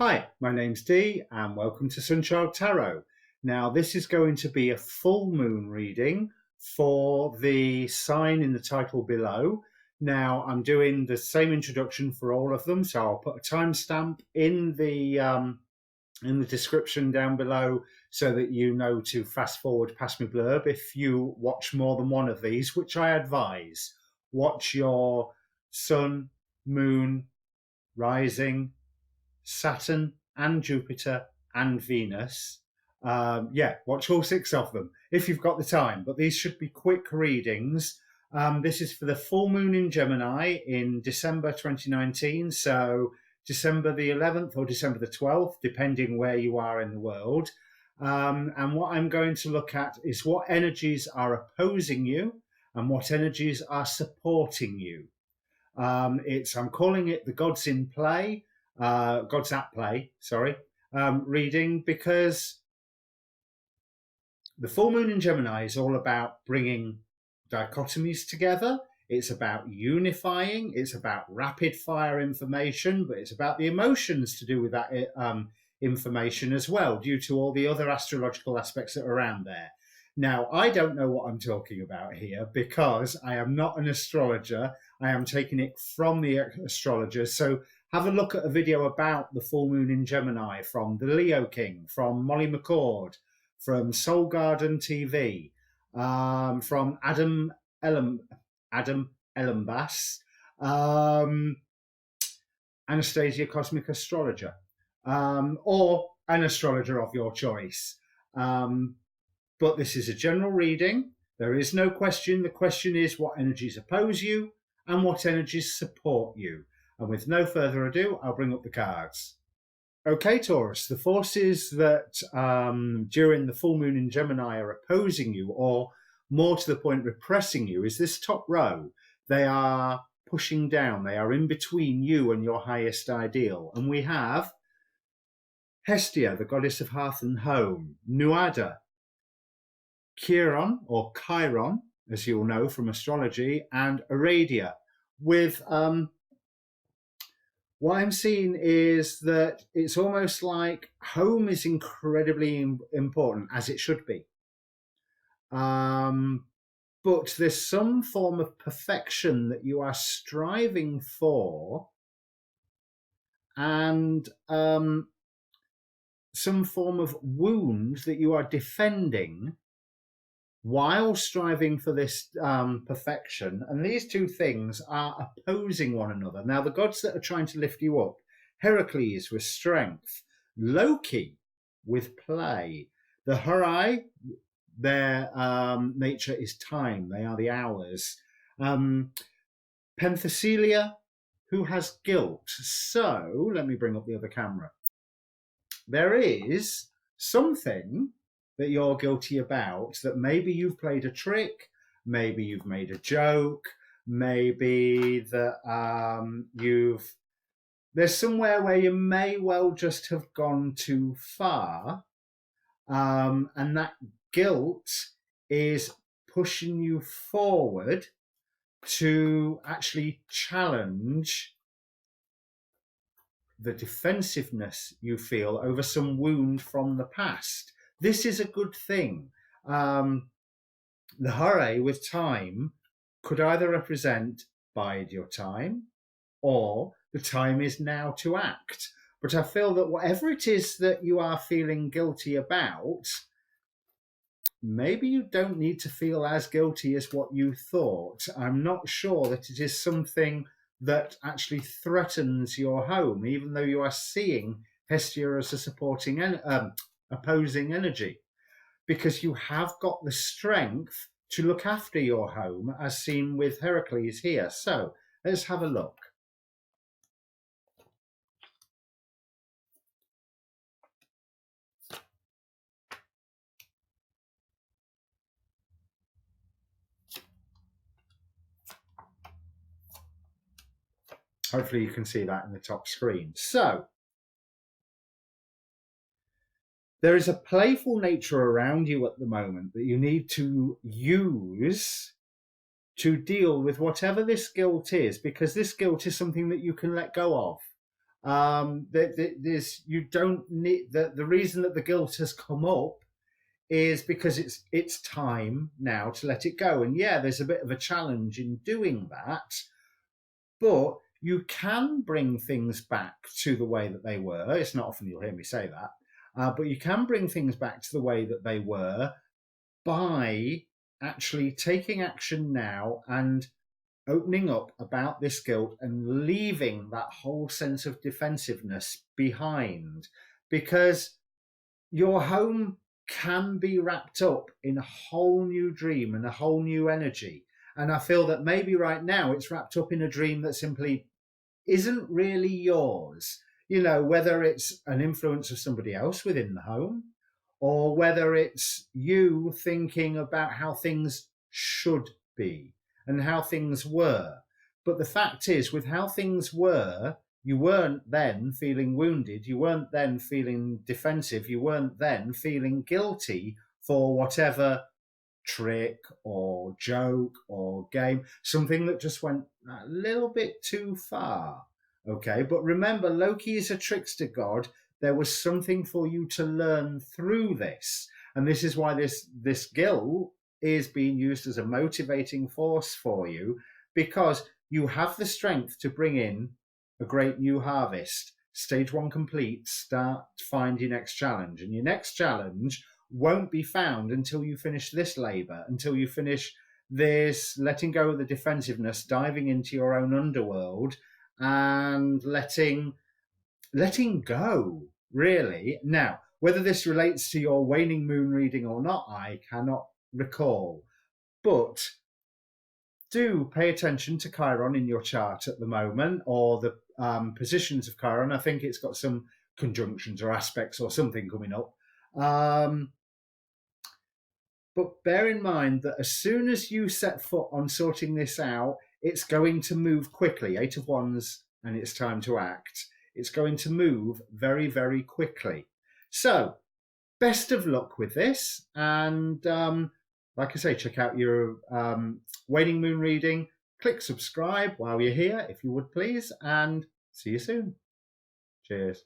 Hi, my name's Dee and welcome to Untitled Tarot. Now this is going to be a full moon reading for the sign in the title below. Now I'm doing the same introduction for all of them, so I'll put a timestamp in the description down below so that you know to fast forward past my blurb if you watch more than one of these, which I advise. Watch your sun, moon, rising, Saturn and Jupiter and Venus. Watch all 6 of them if you've got the time, but these should be quick readings. This is for the full moon in Gemini in December 2019, so December the 11th or December the 12th, depending where you are in the world. And what I'm going to look at is what energies are opposing you and what energies are supporting you. I'm calling it the Gods in Play, Gods at Play, reading, because the full moon in Gemini is all about bringing dichotomies together. It's about unifying. It's about rapid fire information, but it's about the emotions to do with that information as well, due to all the other astrological aspects that are around there. Now, I don't know what I'm talking about here because I am not an astrologer. I am taking it from the astrologers. So have a look at a video about the full moon in Gemini from the Leo King, from Molly McCord, from Soul Garden TV, from Adam Ellenbass, Anastasia Cosmic Astrologer, or an astrologer of your choice. But this is a general reading. There is no question. The question is what energies oppose you and what energies support you. And with no further ado, I'll bring up the cards. Okay, Taurus, the forces that during the full moon in Gemini are opposing you, or more to the point, repressing you, is this top row. They are pushing down. They are in between you and your highest ideal. And we have Hestia, the goddess of hearth and home, Nuada, Chiron, or Chiron, as you'll know from astrology, and Aradia, with what I'm seeing is that it's almost like home is incredibly important, as it should be. But there's some form of perfection that you are striving for, and some form of wound that you are defending while striving for this perfection. And these two things are opposing one another. Now, the gods that are trying to lift you up, Heracles with strength, Loki with play, the Horai, their nature is time. They are the hours. Penthesilea, who has guilt. So let me bring up the other camera. There is something that you're guilty about, that maybe you've played a trick, maybe you've made a joke, maybe that there's somewhere where you may well just have gone too far, and that guilt is pushing you forward to actually challenge the defensiveness you feel over some wound from the past. This is a good thing. The hurry with time could either represent bide your time, or the time is now to act. But I feel that whatever it is that you are feeling guilty about, maybe you don't need to feel as guilty as what you thought. I'm not sure that it is something that actually threatens your home, even though you are seeing Hestia as a supporting opposing energy, because you have got the strength to look after your home, as seen with Heracles here. So let's have a look. Hopefully you can see that in the top screen. So there is a playful nature around you at the moment that you need to use to deal with whatever this guilt is, because this guilt is something that you can let go of. You don't need the reason that the guilt has come up is because it's time now to let it go. And yeah, there's a bit of a challenge in doing that, but you can bring things back to the way that they were. It's not often you'll hear me say that, but you can bring things back to the way that they were by actually taking action now and opening up about this guilt and leaving that whole sense of defensiveness behind, because your home can be wrapped up in a whole new dream and a whole new energy. And I feel that maybe right now it's wrapped up in a dream that simply isn't really yours. You know, whether it's an influence of somebody else within the home, or whether it's you thinking about how things should be and how things were. But the fact is, with how things were, you weren't then feeling wounded, you weren't then feeling defensive, you weren't then feeling guilty for whatever trick or joke or game, something that just went a little bit too far. Okay, but remember, Loki is a trickster god. There was something for you to learn through this. And this is why this guilt is being used as a motivating force for you, because you have the strength to bring in a great new harvest. Stage 1 complete, start find your next challenge. And your next challenge won't be found until you finish this labor, until you finish this letting go of the defensiveness, diving into your own underworld and letting go, really. Now, whether this relates to your waning moon reading or not, I cannot recall. But do pay attention to Chiron in your chart at the moment, or the positions of Chiron. I think it's got some conjunctions or aspects or something coming up. But bear in mind that as soon as you set foot on sorting this out, it's going to move quickly. 8 of Wands, and it's time to act. It's going to move very, very quickly. So, best of luck with this. And like I say, check out your waning moon reading. Click subscribe while you're here, if you would please. And see you soon. Cheers.